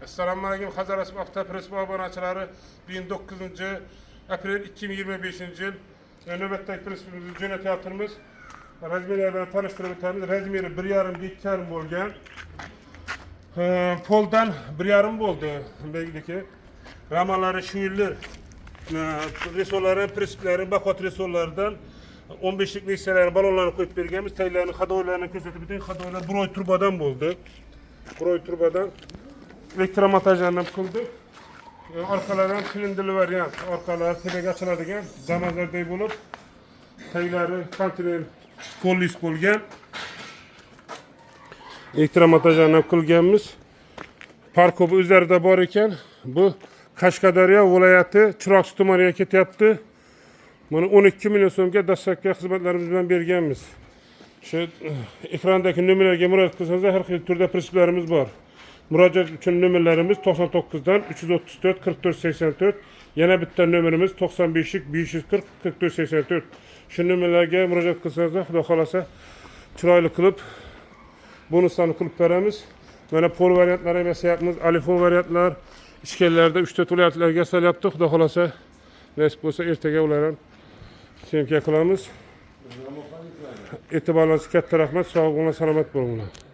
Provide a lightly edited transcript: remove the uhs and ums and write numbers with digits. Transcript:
Assalamu alaykum Hazar Asım Avtopres abonachilari. 19 aprel 2025 yil navbatdagi pressimizni jo'natyapmiz. Razmerlar bilan tanishtirib o'tamiz. Razmeri 1,5-2,5 bo'lgan. Poldan 1,5 bo'ldi. Belki ramalari shu yillar resolari, presslari, bakot resollardan 15lik neyseler balonlarni qo'yib berganmiz. Taylarni, xadoylarni ko'rsatib o'ting. Xadoylar broy turbadan bo'ldi. Broy turbadan elektromontajlarni qildik. Orqalaridan silindrli variant, orqalari tepaga ochiladigan zamazlarday bo'lib, taylari kontrol follis bo'lgan. Elektromontajlarni qilganmiz. Parkob o'zlarida bor ekan. Bu Qashqadaryo viloyati Chiroqchi tumaniga ketyapti. Buni 12 million so'mga dastlabki xizmatlarimiz bilan berganmiz. Shu ekrandagi nomerlarga murojaat qilsangiz har xil turda prinsiplarimiz bor. Murojaat uchun nomerlarimiz 99 dan 334 44 84, yana bitta nomerimiz 95 540 44 84. Shu nomerlarga murojaat qilsangiz, xudo xolasa chiroyli qilib bonuslarni qilib beramiz. Mana pol variantlar ham yasayapmiz, alifon variantlar, ishkallarda 3-4 viloyatlarga yasalyapti. Xudo xolasa nasib bo'lsa ertaga ularni syomka qilamiz. E'tiboringiz katta rahmat, sog' bo'linglar, salomat bo'linglar.